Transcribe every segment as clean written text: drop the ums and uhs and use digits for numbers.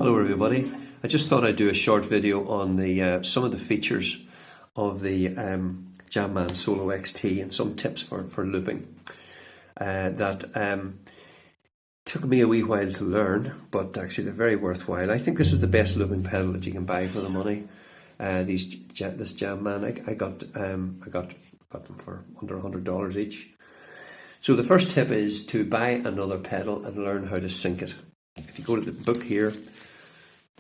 Hello everybody. I just thought I'd do a short video on the some of the features of the Jamman Solo XT and some tips for looping that took me a wee while to learn, but actually they're very worthwhile. I think this is the best looping pedal that you can buy for the money. This Jamman, I got them for under $100 each. So the first tip is to buy another pedal and learn how to sync it. If you go to the book here,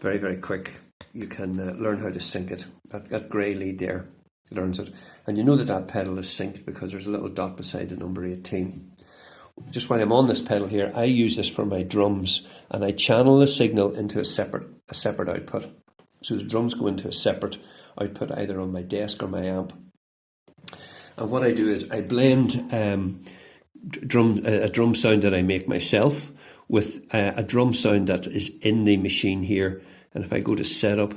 very, very quick, you can learn how to sync it. That grey lead there learns it. And you know that pedal is synced because there's a little dot beside the number 18. Just while I'm on this pedal here, I use this for my drums and I channel the signal into a separate output. So the drums go into a separate output either on my desk or my amp. And what I do is I blend a drum sound that I make myself with a drum sound that is in the machine here. And if I go to setup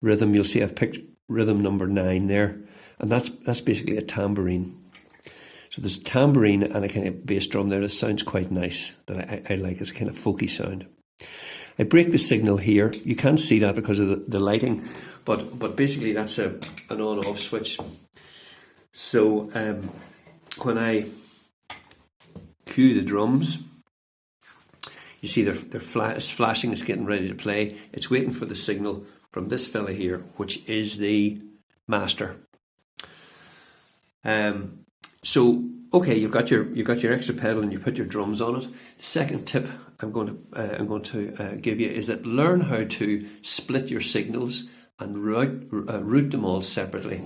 rhythm, you'll see I've picked rhythm number 9 there, and that's basically a tambourine. So there's a tambourine and a kind of bass drum there that sounds quite nice, that I like. It's a kind of folky sound. I break the signal here. You can't see that because of the lighting, but basically that's an on-off switch. So when I cue the drums, you see it's flashing, it's getting ready to play. It's waiting for the signal from this fella here, which is the master. So okay, you've got your extra pedal and you put your drums on it. The second tip I'm going to give you is that learn how to split your signals and route them all separately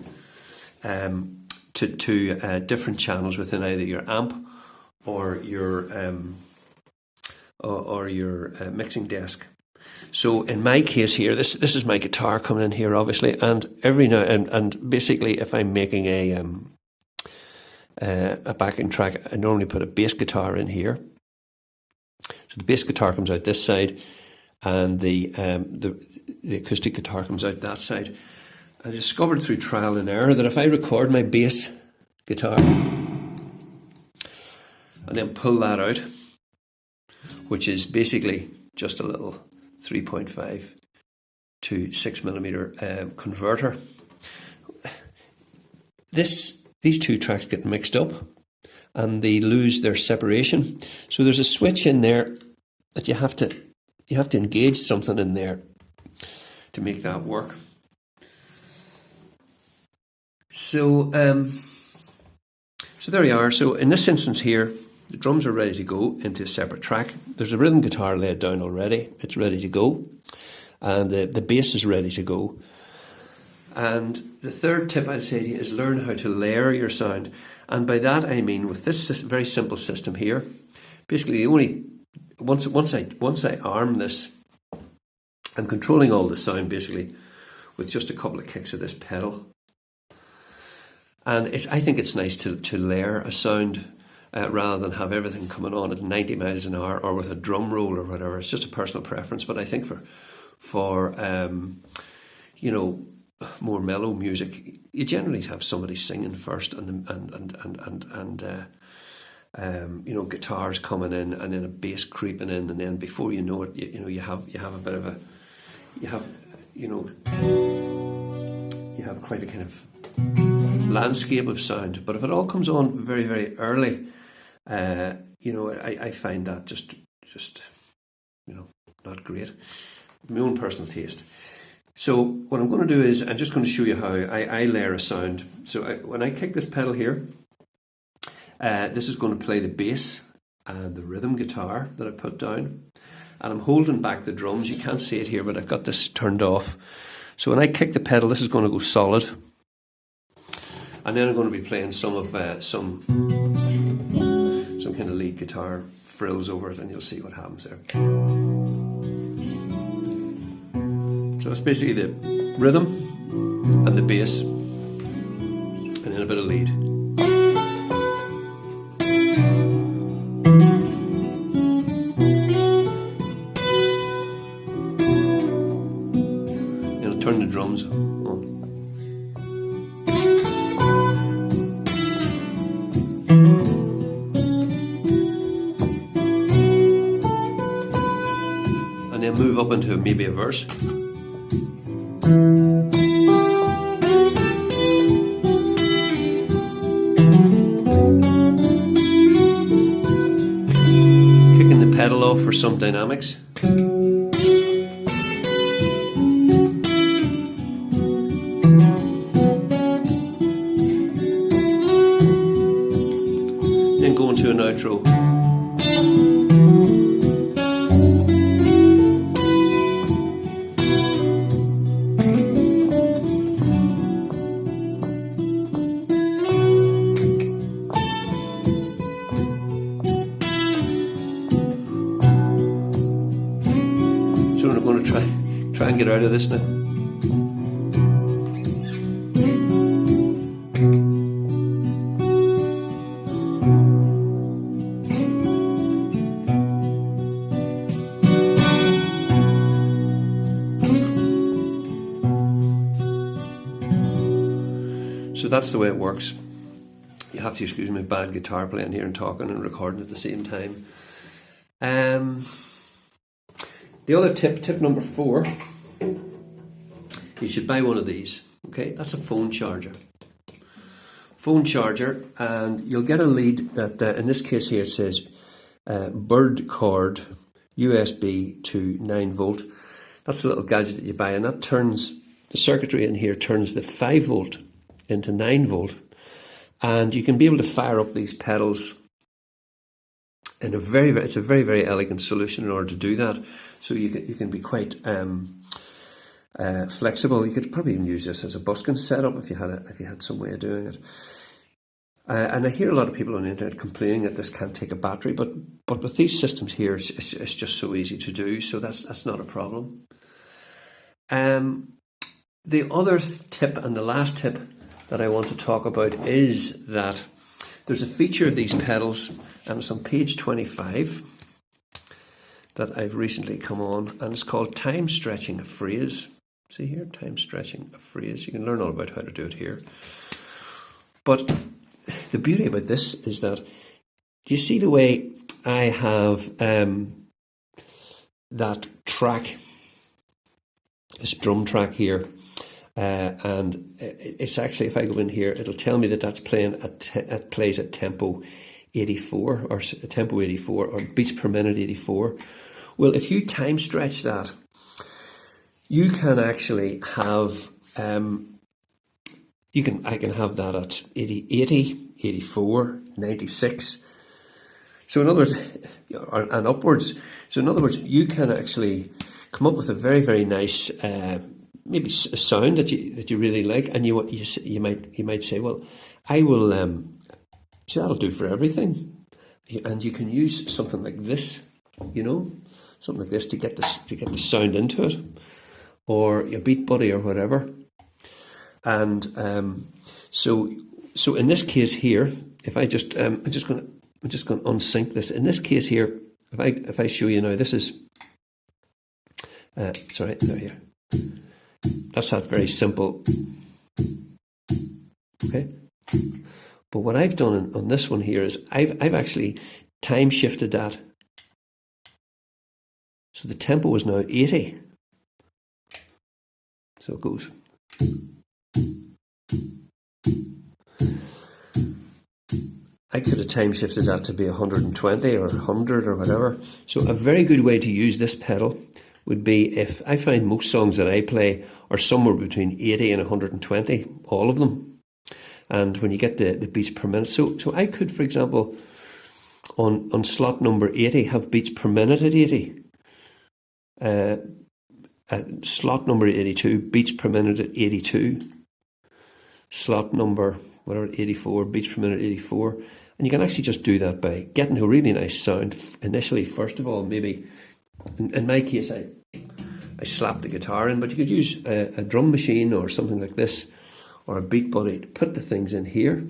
to different channels within either your amp or your mixing desk. So in my case here, this is my guitar coming in here, obviously, and every now and basically, if I'm making a backing track, I normally put a bass guitar in here. So the bass guitar comes out this side, and the acoustic guitar comes out that side. I discovered through trial and error that if I record my bass guitar and then pull that out, which is basically just a little 3.5 to 6mm converter. These two tracks get mixed up and they lose their separation. So there's a switch in there that you have to engage something in there to make that work. So there you are. So in this instance here, the drums are ready to go into a separate track. There's a rhythm guitar laid down already. It's ready to go. And the bass is ready to go. And the third tip I'd say to you is learn how to layer your sound. And by that I mean with this very simple system here, basically once I arm this, I'm controlling all the sound basically with just a couple of kicks of this pedal. And I think it's nice to layer a sound rather than have everything coming on at 90 miles an hour or with a drum roll or whatever. It's just a personal preference, but I think for more mellow music, you generally have somebody singing first and guitars coming in and then a bass creeping in, and then before you know it, you have a bit of you have quite a kind of landscape of sound. But if it all comes on very, very early, I find that just not great. My own personal taste. So what I'm going to do is I'm just going to show you how I layer a sound. So when I kick this pedal here, this is going to play the bass and the rhythm guitar that I put down, and I'm holding back the drums. You can't see it here, but I've got this turned off. So when I kick the pedal, this is going to go solid, and then I'm going to be playing some kind of lead guitar frills over it, and you'll see what happens there. So it's basically the rhythm and the bass, and then a bit of lead. And I'll turn the drums on. then move up into maybe a verse. Kicking the pedal off for some dynamics. Then go into an outro. So I'm going to try and get out of this now. So that's the way it works. You have to excuse my bad guitar playing here and talking and recording at the same time. The other tip number 4, you should buy one of these. Okay, that's a phone charger. Phone charger, and you'll get a lead that, in this case here, it says bird cord USB to 9 volt. That's a little gadget that you buy, and that turns the circuitry in here, turns the 5 volt into 9 volt, and you can be able to fire up these pedals in it's a very, very elegant solution in order to do that. So you can be quite flexible. You could probably even use this as a busking setup if you had some way of doing it. And I hear a lot of people on the internet complaining that this can't take a battery, but with these systems here, it's just so easy to do. So that's not a problem. The other tip, and the last tip that I want to talk about, is that there's a feature of these pedals, and it's on page 25 that I've recently come on, and it's called time stretching a phrase. See here, time stretching a phrase. You can learn all about how to do it here. But the beauty about this is that, do you see the way I have that track, this drum track here? And it's actually, if I go in here, it'll tell me that that's playing it plays at tempo 84 or tempo 84 or beats per minute 84. Well, if you time stretch that, you can actually have I can have that at 80, 84, 96. So in other words, and upwards. So in other words, you can actually come up with a very, very nice maybe a sound that you really like, and you might say, well, I will. So that'll do for everything, and you can use something like this, something like this to get the sound into it, or your Beat Buddy or whatever. And so in this case here, if I just I'm just going to unsync this. In this case here, if I show you now, this is sorry, no, here. That's that very simple. Okay. But what I've done on this one here is I've actually time shifted that. So the tempo is now 80. So it goes. I could have time shifted that to be 120 or 100 or whatever. So a very good way to use this pedal would be, if I find most songs that I play are somewhere between 80 and 120, all of them. And when you get the beats per minute, so I could, for example, on slot number 80, have beats per minute at 80. At slot number 82, beats per minute at 82. Slot number, 84, beats per minute 84. And you can actually just do that by getting a really nice sound initially. First of all, maybe, in my case, I slap the guitar in, but you could use a drum machine or something like this, or a Beat Buddy, to put the things in here,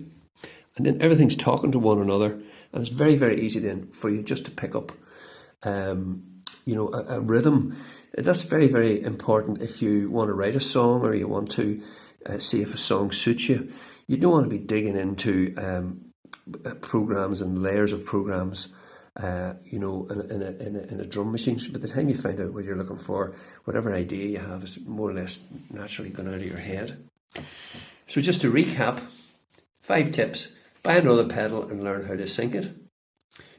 and then everything's talking to one another, and it's very, very easy then for you just to pick up a rhythm. That's very, very important if you want to write a song, or you want to see if a song suits you. You don't want to be digging into programs and layers of programs you know, in a drum machine. So by the time you find out what you're looking for, whatever idea you have is more or less naturally gone out of your head. So just to recap, 5 tips. Buy another pedal and learn how to sync it.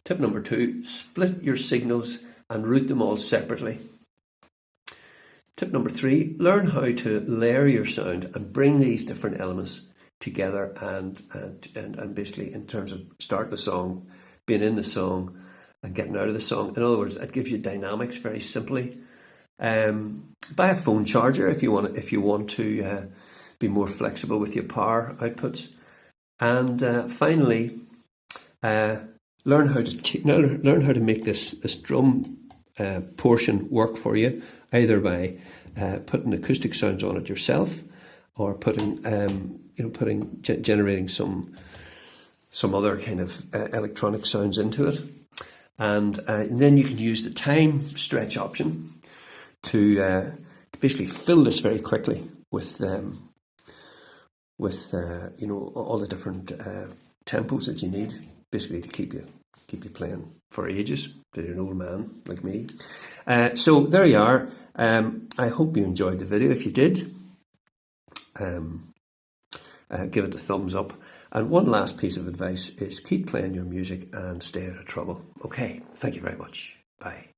Tip number 2, split your signals and route them all separately. Tip number 3, learn how to layer your sound and bring these different elements together and basically in terms of starting the song, being in the song and getting out of the song. In other words, it gives you dynamics very simply. Buy a phone charger if you want to be more flexible with your power outputs. And finally, learn how to make this drum portion work for you, either by putting acoustic sounds on it yourself, or generating some other kind of electronic sounds into it, and then you can use the time stretch option to basically fill this very quickly with you know, all the different tempos that you need, basically to keep you playing for ages, if you're an old man like me. So there you are. I hope you enjoyed the video. If you did, give it a thumbs up. And one last piece of advice is keep playing your music and stay out of trouble. Okay, thank you very much. Bye.